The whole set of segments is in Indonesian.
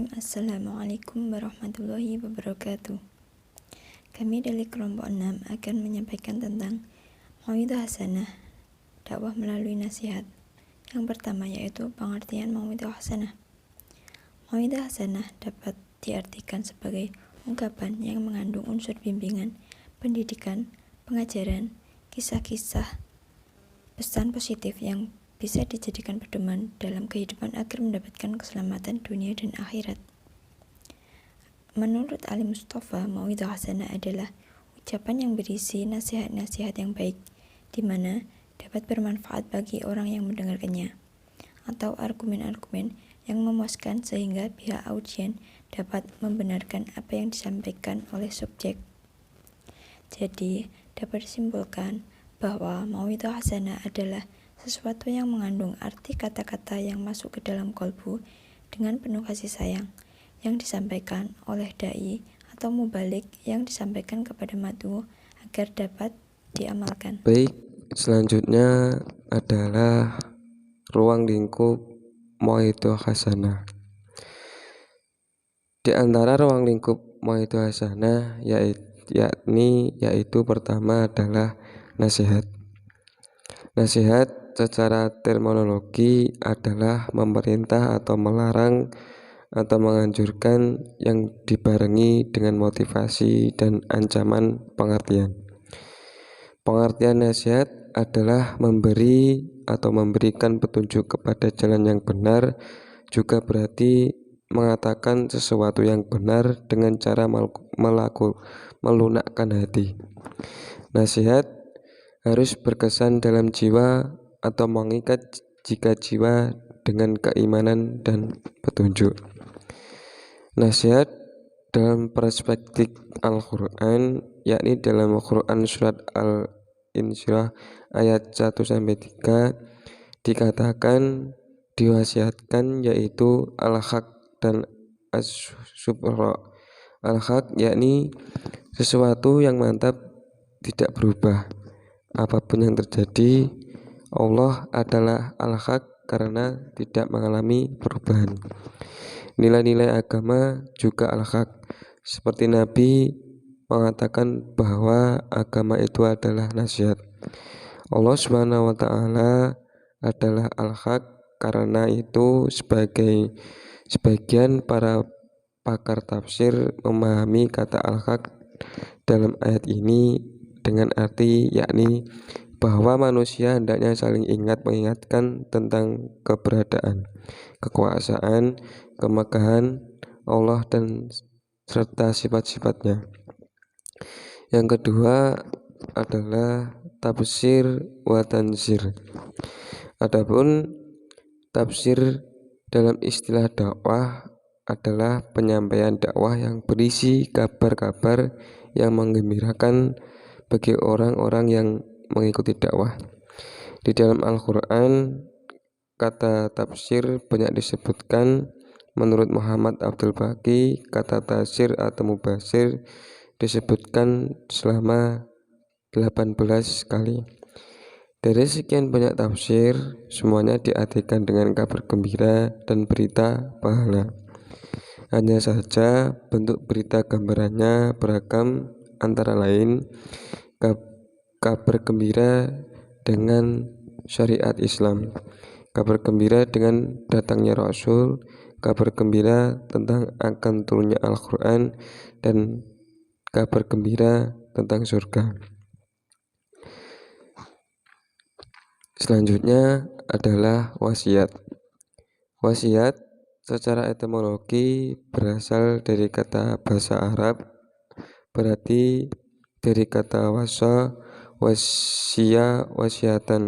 Bismillahirrahmanirrahim. Assalamualaikum warahmatullahi wabarakatuh. Kami dari kelompok 6 akan menyampaikan tentang mau'idhah hasanah, dakwah melalui nasihat. Yang pertama yaitu pengertian mau'idhah hasanah. Mau'idhah hasanah dapat diartikan sebagai ungkapan yang mengandung unsur bimbingan, pendidikan, pengajaran, kisah-kisah, pesan positif yang bisa dijadikan pedoman dalam kehidupan agar mendapatkan keselamatan dunia dan akhirat. Menurut Ali Mustafa, mau'idhah hasanah adalah ucapan yang berisi nasihat-nasihat yang baik, di mana dapat bermanfaat bagi orang yang mendengarkannya, atau argumen-argumen yang memuaskan sehingga pihak audien dapat membenarkan apa yang disampaikan oleh subjek. Jadi, dapat disimpulkan bahwa mau'idhah hasanah adalah sesuatu yang mengandung arti kata-kata yang masuk ke dalam kolbu dengan penuh kasih sayang, yang disampaikan oleh dai atau mubalik yang disampaikan kepada mad'u agar dapat diamalkan. Baik, selanjutnya adalah ruang lingkup mau'idhah hasanah. Di antara ruang lingkup mau'idhah hasanah yaitu pertama adalah nasihat. Nasihat secara terminologi adalah memerintah atau melarang atau menganjurkan yang dibarengi dengan motivasi dan ancaman pengertian. Pengertian nasihat adalah memberi atau memberikan petunjuk kepada jalan yang benar, juga berarti mengatakan sesuatu yang benar dengan cara melunakkan hati. Nasihat harus berkesan dalam jiwa atau mengikat jika jiwa dengan keimanan dan petunjuk. Nasihat dalam perspektif Al-Quran, yakni dalam Al-Quran surat Al-Insyirah ayat 1-3 dikatakan diwasiatkan yaitu al-haq dan as-subra. Al-haq yakni sesuatu yang mantap tidak berubah apapun yang terjadi. Allah adalah al-haq karena tidak mengalami perubahan. Nilai-nilai agama juga al-haq, seperti Nabi mengatakan bahwa agama itu adalah nasihat. Allah Subhanahu wa Ta'ala adalah al-haq, karena itu sebagian para pakar tafsir memahami kata al-haq dalam ayat ini dengan arti yakni bahwa manusia hendaknya saling mengingatkan tentang keberadaan, kekuasaan, kemegahan Allah dan serta sifat-sifatnya. Yang kedua adalah tafsir wa tanzir. Adapun tafsir dalam istilah dakwah adalah penyampaian dakwah yang berisi kabar-kabar yang menggembirakan bagi orang-orang yang mengikuti dakwah. Di dalam Al-Quran, kata tafsir banyak disebutkan. Menurut Muhammad Abdul Baqi, kata tafsir atau mubasir disebutkan selama 18 kali. Dari sekian banyak tafsir, semuanya diartikan dengan kabar gembira dan berita pahala. Hanya saja bentuk berita gambarannya beragam, antara lain kabar gembira dengan syariat Islam, kabar gembira dengan datangnya Rasul, kabar gembira tentang akan turunnya Al-Quran, dan kabar gembira tentang surga. Selanjutnya adalah wasiat. Wasiat secara etimologi berasal dari kata bahasa Arab, berarti dari kata wasiatan,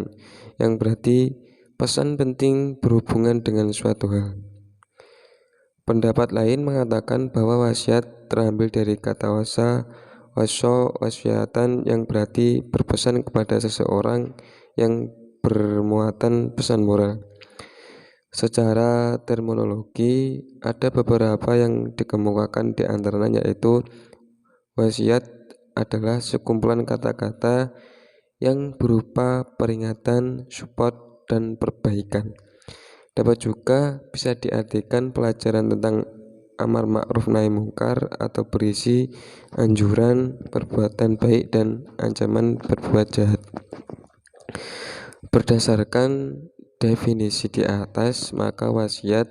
yang berarti pesan penting berhubungan dengan suatu hal. Pendapat lain mengatakan bahwa wasiat terambil dari kata wasiatan, yang berarti berpesan kepada seseorang yang bermuatan pesan moral. Secara terminologi ada beberapa yang dikemukakan, di antaranya yaitu wasiat adalah sekumpulan kata-kata yang berupa peringatan, support, dan perbaikan. Dapat juga bisa diartikan pelajaran tentang amar ma'ruf nahi mungkar atau berisi anjuran perbuatan baik dan ancaman berbuat jahat. Berdasarkan definisi di atas, maka wasiat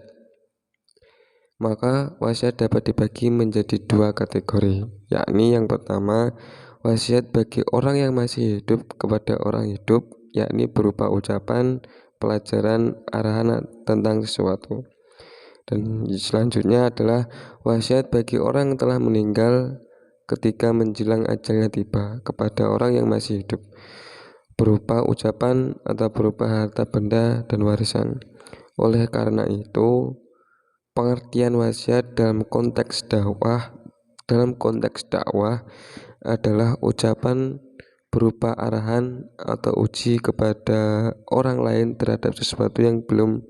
dapat dibagi menjadi dua kategori, yakni yang pertama, wasiat bagi orang yang masih hidup kepada orang hidup, yakni berupa ucapan, pelajaran, arahan tentang sesuatu. Dan selanjutnya adalah wasiat bagi orang yang telah meninggal ketika menjelang ajalnya tiba kepada orang yang masih hidup, berupa ucapan atau berupa harta benda dan warisan. Oleh karena itu, pengertian wasiat dalam konteks dakwah adalah ucapan berupa arahan atau uji kepada orang lain terhadap sesuatu yang belum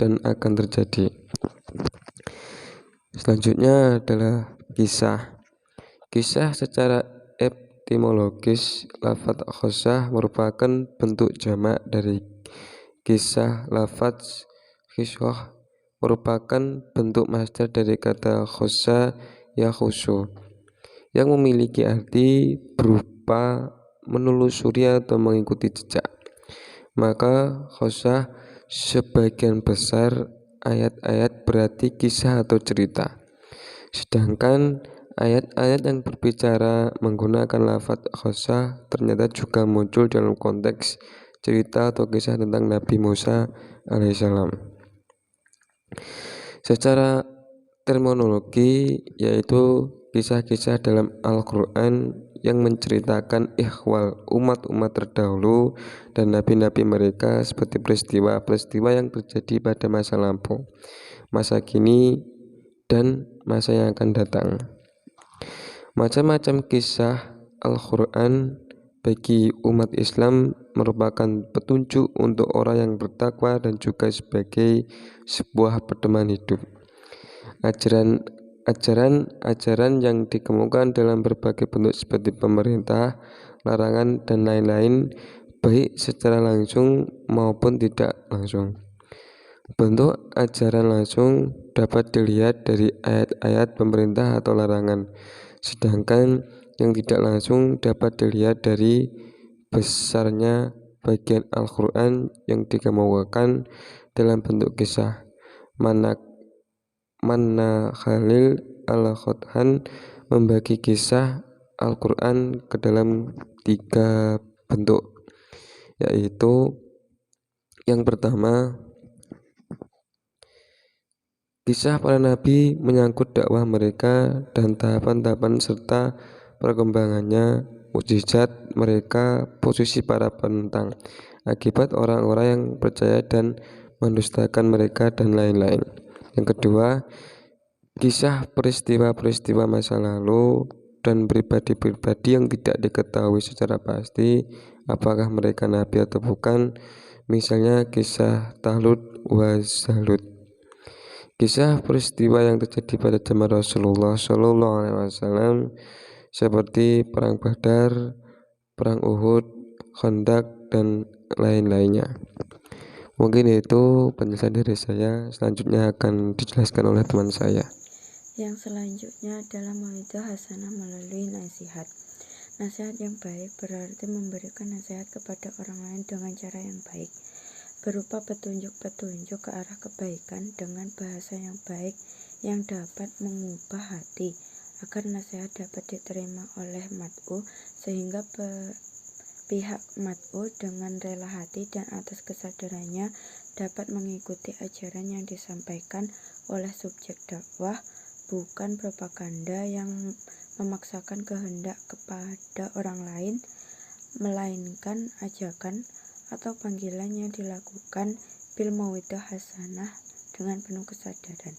dan akan terjadi. Selanjutnya adalah kisah. Kisah secara etimologis, lafadz qissah merupakan bentuk jamak dari kisah. Lafadz qissah merupakan bentuk masdar dari kata khossa yakhusu, yang memiliki arti berupa menelusuri atau mengikuti jejak. Maka khossa sebagian besar ayat-ayat berarti kisah atau cerita. Sedangkan ayat-ayat yang berbicara menggunakan lafadz khossa ternyata juga muncul dalam konteks cerita atau kisah tentang Nabi Musa alaihissalam. Secara terminologi, yaitu kisah-kisah dalam Al-Quran yang menceritakan ihwal umat-umat terdahulu dan nabi-nabi mereka, seperti peristiwa-peristiwa yang terjadi pada masa lampau, masa kini, dan masa yang akan datang. Macam-macam kisah Al-Quran bagi umat Islam merupakan petunjuk untuk orang yang bertakwa dan juga sebagai sebuah pedoman hidup. Ajaran yang dikemukakan dalam berbagai bentuk seperti pemerintah, larangan, dan lain-lain, baik secara langsung maupun tidak langsung. Bentuk ajaran langsung dapat dilihat dari ayat-ayat pemerintah atau larangan, sedangkan yang tidak langsung dapat dilihat dari besarnya bagian Al-Quran yang dikemukakan dalam bentuk kisah. Manna Khalil Al-Khodhan membagi kisah Al-Quran ke dalam 3 bentuk, yaitu yang pertama, kisah para nabi menyangkut dakwah mereka dan tahapan-tahapan serta perkembangannya, mukjizat mereka, posisi para penentang, akibat orang-orang yang percaya dan mendustakan mereka, dan lain-lain. Yang kedua, kisah peristiwa-peristiwa masa lalu dan pribadi-pribadi yang tidak diketahui secara pasti apakah mereka nabi atau bukan, misalnya kisah Talut wa Zalut. Kisah peristiwa yang terjadi pada zaman Rasulullah SAW seperti perang Badar, perang Uhud, Khandaq, dan lain-lainnya. Mungkin itu penjelasan dari saya. Selanjutnya akan dijelaskan oleh teman saya. Yang selanjutnya adalah mauidhah hasanah melalui nasihat. Nasihat yang baik berarti memberikan nasihat kepada orang lain dengan cara yang baik, berupa petunjuk-petunjuk ke arah kebaikan dengan bahasa yang baik yang dapat mengubah hati, agar nasihat dapat diterima oleh mad'u, sehingga pihak mad'u dengan rela hati dan atas kesadarannya dapat mengikuti ajaran yang disampaikan oleh subjek dakwah, bukan propaganda yang memaksakan kehendak kepada orang lain, melainkan ajakan atau panggilan yang dilakukan bil mauidhah hasanah dengan penuh kesadaran.